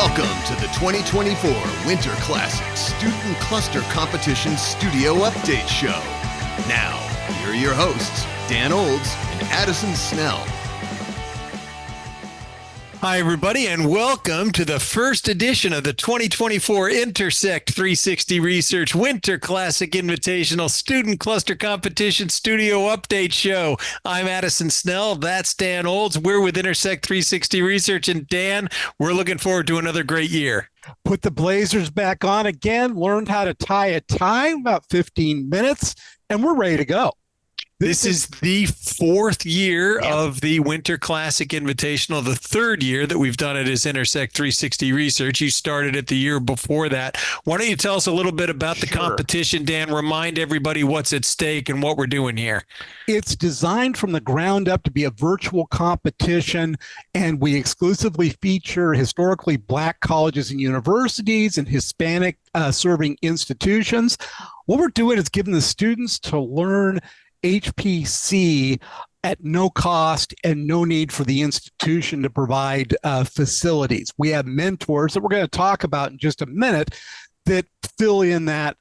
Welcome to the 2024 Winter Classic Student Cluster Competition Studio Update Show. Now, here are your hosts, Dan Olds and Addison Snell. Hi, everybody, and welcome to the first edition of the 2024 Intersect 360 Research Winter Classic Invitational Student Cluster Competition Studio Update Show. I'm Addison Snell. That's Dan Olds. We're with Intersect 360 Research, and Dan, we're looking forward to another great year. Put the blazers back on again, learned how to tie a tie, about 15 minutes, and we're ready to go. This is the fourth year of the Winter Classic Invitational, the third year that we've done it as Intersect 360 Research. You started it the year before that. Why don't you tell us a little bit about the competition, Dan? Remind everybody what's at stake and what we're doing here. It's designed from the ground up to be a virtual competition, and we exclusively feature historically Black colleges and universities and Hispanic serving institutions. What we're doing is giving the students to learn HPC at no cost and no need for the institution to provide facilities. We have mentors that we're going to talk about in just a minute that fill in that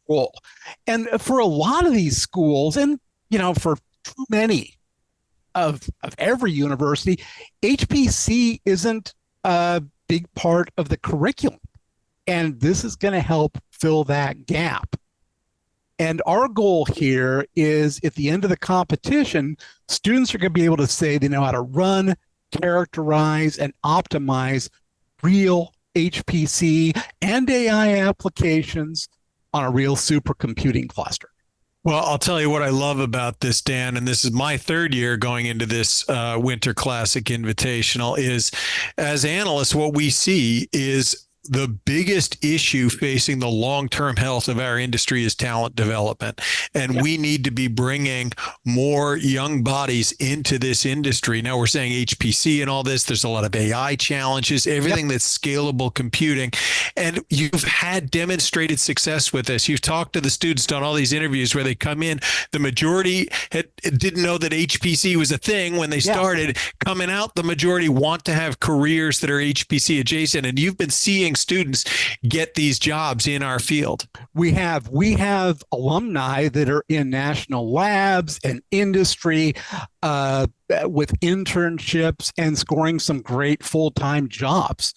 role. And for a lot of these schools, and for too many of every university, HPC isn't a big part of the curriculum. And this is going to help fill that gap. And our goal here is at the end of the competition, students are going to be able to say they know how to run, characterize, and optimize real HPC and AI applications on a real supercomputing cluster. Well, I'll tell you what I love about this, Dan, and this is my third year going into this Winter Classic Invitational, is as analysts, what we see is the biggest issue facing the long-term health of our industry is talent development. And we need to be bringing more young bodies into this industry. Now we're saying HPC and all this, there's a lot of AI challenges, everything that's scalable computing. And you've had demonstrated success with this. You've talked to the students, done all these interviews where they come in, the majority didn't know that HPC was a thing when they started. Coming out, the majority want to have careers that are HPC adjacent. And you've been seeing students get these jobs in our field. We have alumni that are in national labs and industry with internships and scoring some great full-time jobs.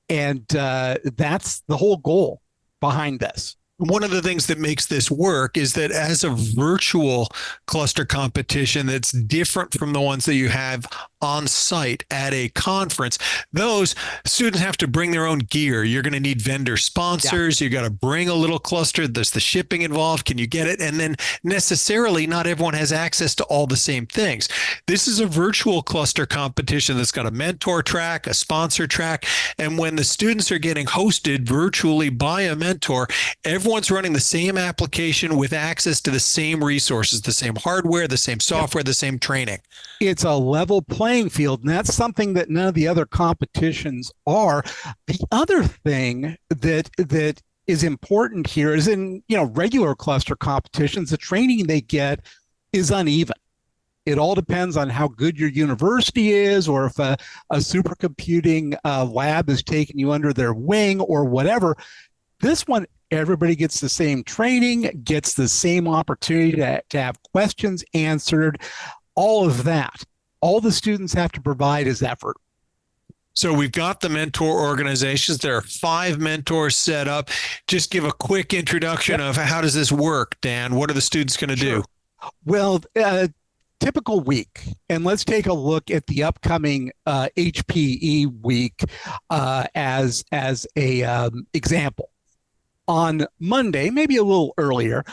And that's the whole goal behind this. One of the things that makes this work is that as a virtual cluster competition that's different from the ones that you have on site at a conference, those students have to bring their own gear. You're going to need vendor sponsors. You got to bring a little cluster. There's the shipping involved. Can you get it? And then necessarily not everyone has access to all the same things. This is a virtual cluster competition that's got a mentor track, a sponsor track. And when the students are getting hosted virtually by a mentor, everyone's running the same application with access to the same resources, the same hardware, the same software, the same training. It's a level playing field, and that's something that none of the other competitions are. The other thing that is important here is in regular cluster competitions, the training they get is uneven. It all depends on how good your university is, or if a supercomputing lab is taking you under their wing or whatever. This one, everybody gets the same training, gets the same opportunity to have questions answered, all of that. All the students have to provide is effort. So we've got the mentor organizations. There are 5 mentors set up. Just give a quick introduction of how does this work, Dan? What are the students going to do? Well, typical week, and let's take a look at the upcoming HPE week as a example. On Monday, maybe a little earlier,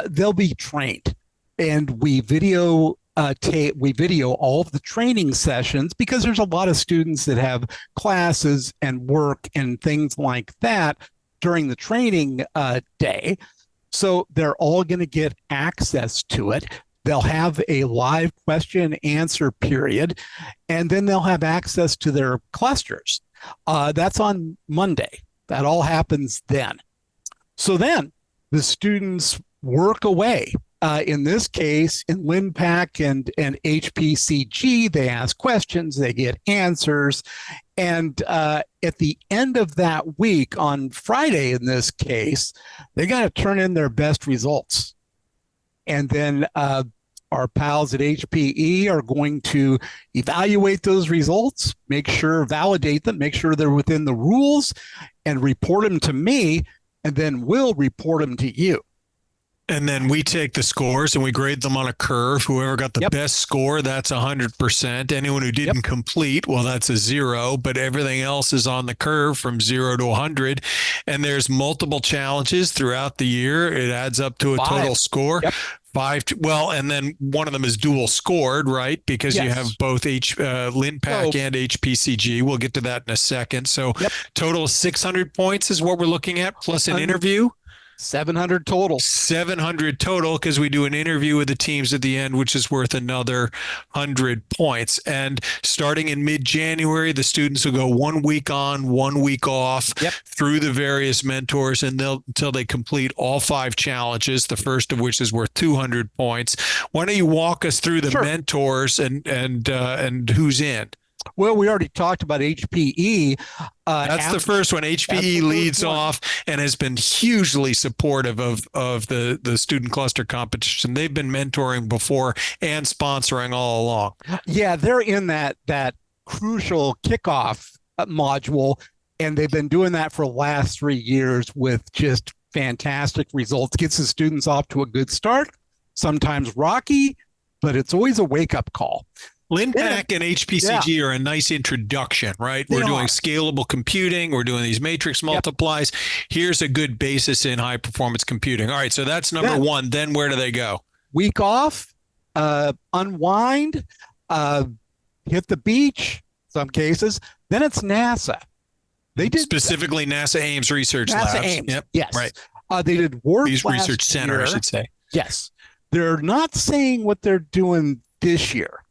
they'll be trained, and we video all of the training sessions because there's a lot of students that have classes and work and things like that during the training day. So they're all going to get access to it. They'll have a live question and answer period, and then they'll have access to their clusters. That's on Monday. That all happens then. So then the students work away. In this case, in LINPACK and HPCG, they ask questions, they get answers, And at the end of that week, on Friday in this case, they got to turn in their best results. And then our pals at HPE are going to evaluate those results, validate them, make sure they're within the rules, and report them to me, and then we'll report them to you. And then we take the scores and we grade them on a curve. Whoever got the best score, that's 100%. Anyone who didn't complete, well, that's a 0, but everything else is on the curve from 0 to 100. And there's multiple challenges throughout the year. It adds up to a total score. And then one of them is dual scored, right? Because you have both LINPACK and HPCG. We'll get to that in a second. So total 600 points is what we're looking at, plus an interview. 700 total. 700 total, because we do an interview with the teams at the end, which is worth another 100 points. And starting in mid-January, the students will go 1 week on, 1 week off through the various mentors, and until they complete all 5 challenges, the first of which is worth 200 points. Why don't you walk us through the mentors and who's in? Well, we already talked about HPE. That's the first one. HPE leads off and has been hugely supportive of the student cluster competition. They've been mentoring before and sponsoring all along. Yeah, they're in that crucial kickoff module, and they've been doing that for the last 3 years with just fantastic results. Gets the students off to a good start, sometimes rocky, but it's always a wake-up call. LINPACK and HPCG are a nice introduction, right? We're doing scalable computing. We're doing these matrix multiplies. Here's a good basis in high performance computing. All right, so that's number 1. Then where do they go? Week off, unwind, hit the beach, some cases. Then it's NASA. They did specifically NASA Ames Research Labs. Ames. Yep. Yes. Right. They did work Research Center, I should say. Yes. They're not saying what they're doing this year.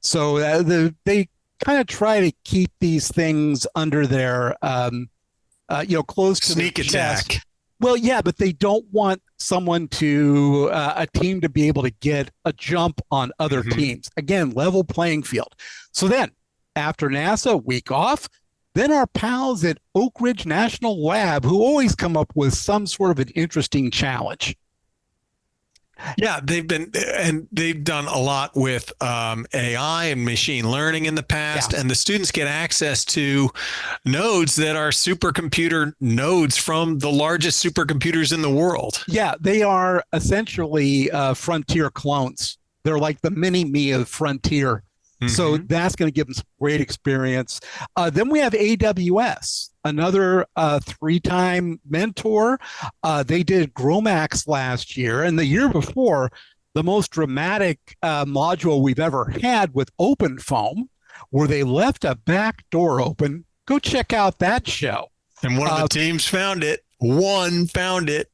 So they kind of try to keep these things under their, close to sneak attack. Chest. Well, yeah, but they don't want someone a team to be able to get a jump on other teams. Again, level playing field. So then after NASA, week off, then our pals at Oak Ridge National Lab, who always come up with some sort of an interesting challenge. Yeah, they've done a lot with AI and machine learning in the past, and the students get access to nodes that are supercomputer nodes from the largest supercomputers in the world. Yeah, they are essentially Frontier clones. They're like the mini-me of Frontier. So that's going to give them some great experience. Then we have AWS, another 3-time mentor. They did GROMACS last year, and the year before, the most dramatic module we've ever had with OpenFOAM, where they left a back door open. Go check out that show. And one of the teams found it. One found it.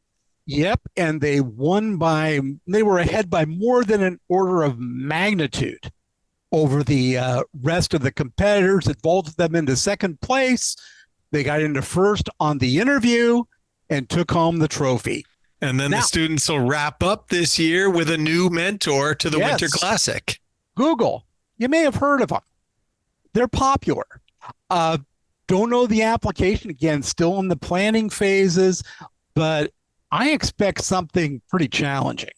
Yep, and they were ahead by more than an order of magnitude over the rest of the competitors. It vaulted them into second place. They got into first on the interview and took home the trophy. And then the students will wrap up this year with a new mentor to the Winter Classic. Google. You may have heard of them. They're popular. Don't know the application. Again, still in the planning phases, but I expect something pretty challenging.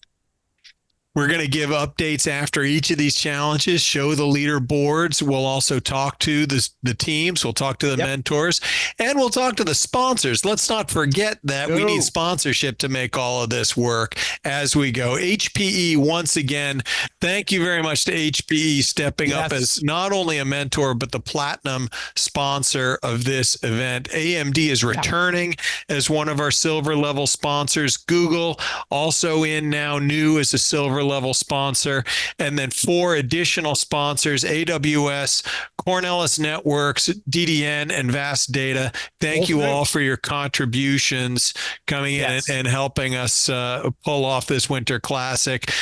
We're going to give updates after each of these challenges, show the leaderboards. We'll also talk to the teams. We'll talk to the mentors, and we'll talk to the sponsors. Let's not forget that we need sponsorship to make all of this work as we go. HPE, once again, thank you very much to HPE stepping up as not only a mentor, but the platinum sponsor of this event. AMD is returning as one of our silver level sponsors. Google also in now new as a silver level sponsor, and then 4 additional sponsors: AWS, Cornelis Networks, DDN, and Vast Data. Thank you all for your contributions coming in and helping us pull off this Winter Classic.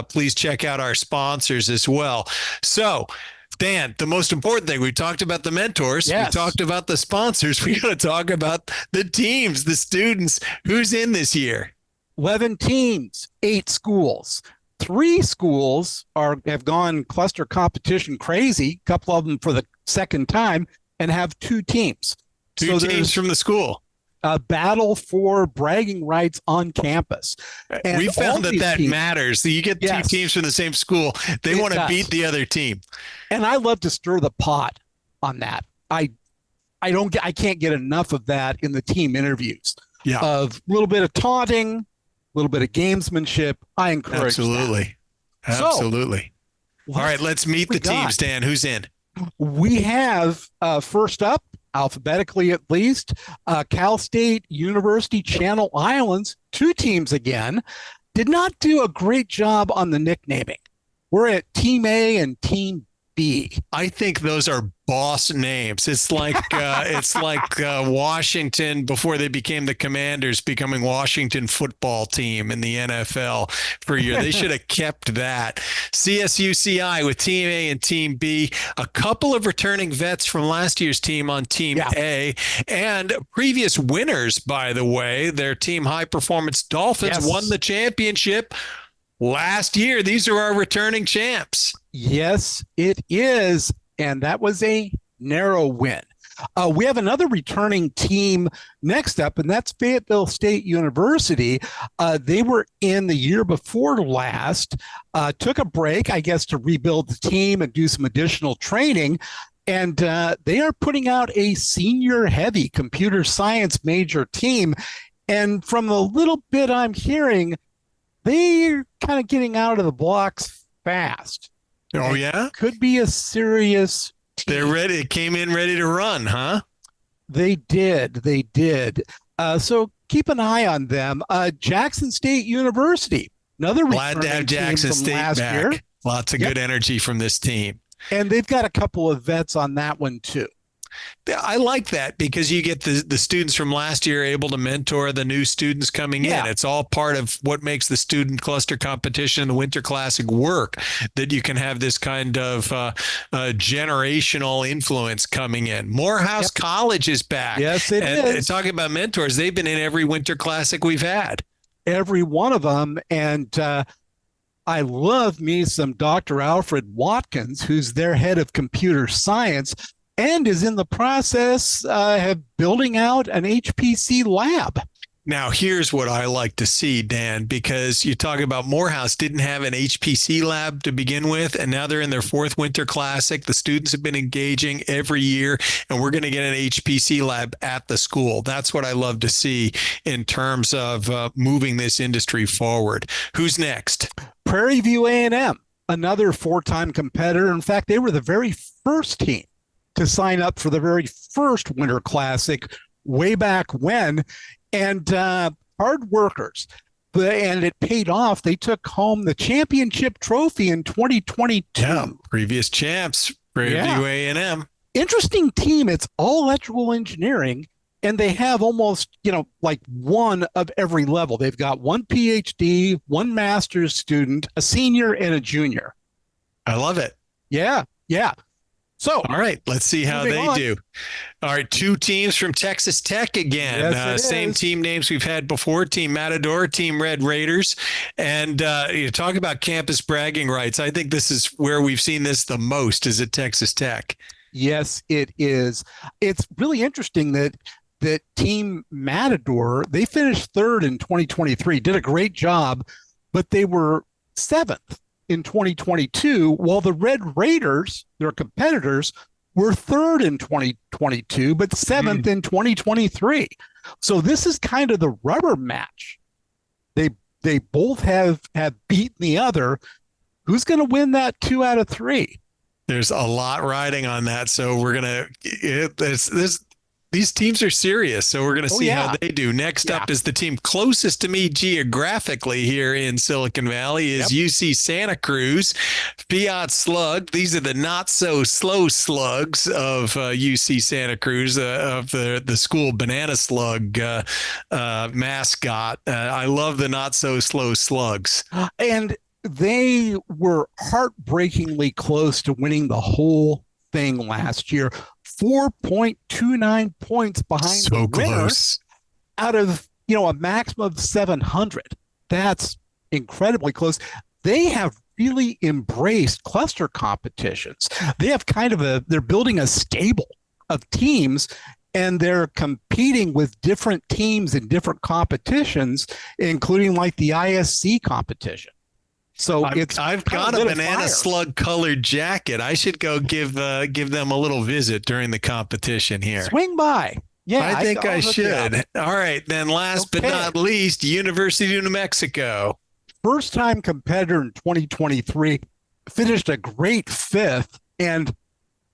Please check out our sponsors as well. So, Dan, the most important thing, we talked about the mentors, we talked about the sponsors, we got to talk about the teams, the students. Who's in this year? 11 teams, 8 schools. 3 schools have gone cluster competition crazy, a couple of them for the second time, and have two teams. Two teams from the school. A battle for bragging rights on campus. And we found that matters. You get two teams from the same school. They want to beat the other team. And I love to stir the pot on that. I can't get enough of that in the team interviews. Yeah. Of a little bit of taunting, a little bit of gamesmanship. I encourage Absolutely. that. Absolutely. All right, let's meet the teams, Dan. Who's in? We have first up, alphabetically at least, Cal State University Channel Islands, two teams again, did not do a great job on the nicknaming. We're at Team A and Team B. I think those are boss names. It's like Washington before they became the Commanders, becoming Washington Football Team in the NFL for a year. They should have kept that. CSUCI with Team A and Team B. A couple of returning vets from last year's team on Team A, and previous winners, by the way. Their team, High Performance Dolphins, won the championship last year. These are our returning champs. Yes, it is. And that was a narrow win. We have another returning team next up, and that's Fayetteville State University. They were in the year before last, took a break, I guess, to rebuild the team and do some additional training. And they are putting out a senior-heavy computer science major team. And from the little bit I'm hearing, they're kind of getting out of the blocks fast. Oh, yeah? Could be a serious team. They're ready. It came in ready to run, huh? They did. So keep an eye on them. Jackson State University, another glad to have Jackson State last back. Year. Lots of good energy from this team. And they've got a couple of vets on that one, too. I like that because you get the students from last year able to mentor the new students coming in. It's all part of what makes the student cluster competition, the Winter Classic work, that you can have this kind of generational influence coming in. Morehouse College is back. Yes, it is. And talking about mentors, they've been in every Winter Classic we've had. Every one of them. And I love me some Dr. Alfred Watkins, who's their head of computer science, and is in the process of building out an HPC lab. Now, here's what I like to see, Dan, because you talk about Morehouse didn't have an HPC lab to begin with, and now they're in their fourth Winter Classic. The students have been engaging every year, and we're going to get an HPC lab at the school. That's what I love to see in terms of moving this industry forward. Who's next? Prairie View A&M, another four-time competitor. In fact, they were the very first team to sign up for the very first Winter Classic way back when, and hard workers. And it paid off. They took home the championship trophy in 2022. Yeah, previous champs, Prairie View A&M. Interesting team. It's all electrical engineering, and they have almost, like one of every level. They've got one PhD, one master's student, a senior, and a junior. I love it. Yeah. So, all right, let's see how they do. All right, two teams from Texas Tech again. Yes, same team names we've had before, Team Matador, Team Red Raiders. And you talk about campus bragging rights. I think this is where we've seen this the most, is at Texas Tech. Yes, it is. It's really interesting that Team Matador, they finished third in 2023, did a great job, but they were seventh in 2022, while the Red Raiders, their competitors, were third in 2022, but seventh in 2023. So this is kind of the rubber match. They both have beaten the other. Who's going to win that 2 out of 3? There's a lot riding on that. So we're going to, these teams are serious, so we're going to see how they do. Next up is the team closest to me geographically here in Silicon Valley is UC Santa Cruz, Fiat Slug. These are the not so slow slugs of UC Santa Cruz, of the school banana slug mascot. I love the not so slow slugs. And they were heartbreakingly close to winning the whole thing last year. 4.29 points behind the winner out of, a maximum of 700. That's incredibly close. They have really embraced cluster competitions. They have they're building a stable of teams, and they're competing with different teams in different competitions, including like the ISC competition. So I've got a banana slug colored jacket. I should go give them a little visit during the competition here. Swing by. Yeah, I think I should. All right, then last but not least, University of New Mexico. First-time competitor in 2023, finished a great 5th. And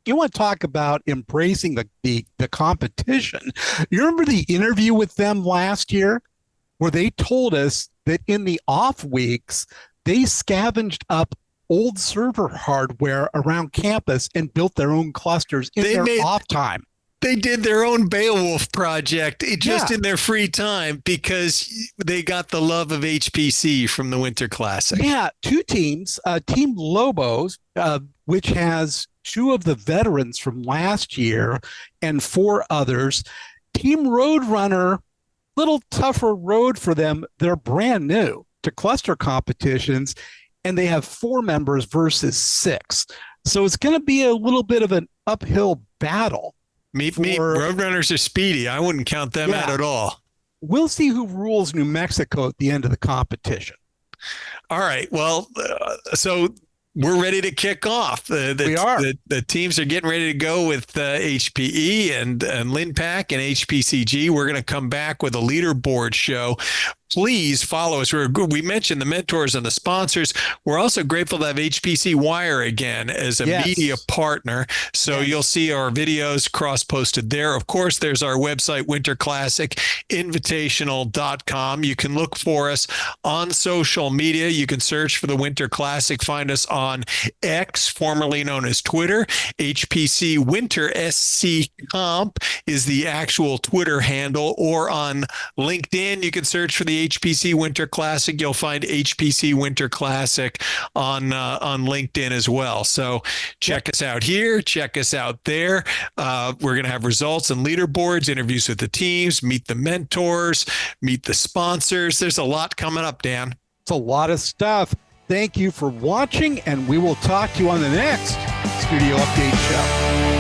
you want to talk about embracing the competition. You remember the interview with them last year where they told us that in the off weeks, they scavenged up old server hardware around campus and built their own clusters in their off time. They did their own Beowulf project just in their free time because they got the love of HPC from the Winter Classic. Yeah, 2 teams, Team Lobos, which has 2 of the veterans from last year and 4 others. Team Roadrunner, little tougher road for them. They're brand new to cluster competitions, and they have 4 members versus 6. So it's going to be a little bit of an uphill battle. Roadrunners are speedy. I wouldn't count them out at all. We'll see who rules New Mexico at the end of the competition. All right. Well, so we're ready to kick off. We are. The teams are getting ready to go with HPE and LINPACK and HPCG. We're going to come back with a leaderboard show. Please follow us. We mentioned the mentors and the sponsors. We're also grateful to have HPC Wire again as a media partner. So you'll see our videos cross-posted there. Of course, there's our website, winterclassicinvitational.com. You can look for us on social media. You can search for the Winter Classic. Find us on X, formerly known as Twitter. HPC Winter SC Comp is the actual Twitter handle. Or on LinkedIn, you can search for the HPC Winter Classic. You'll find HPC Winter Classic on LinkedIn as well. So check us out here, check us out there. We're going to have results and leaderboards, interviews with the teams, meet the mentors, meet the sponsors. There's a lot coming up, Dan. It's a lot of stuff. Thank you for watching, and we will talk to you on the next Studio Update Show.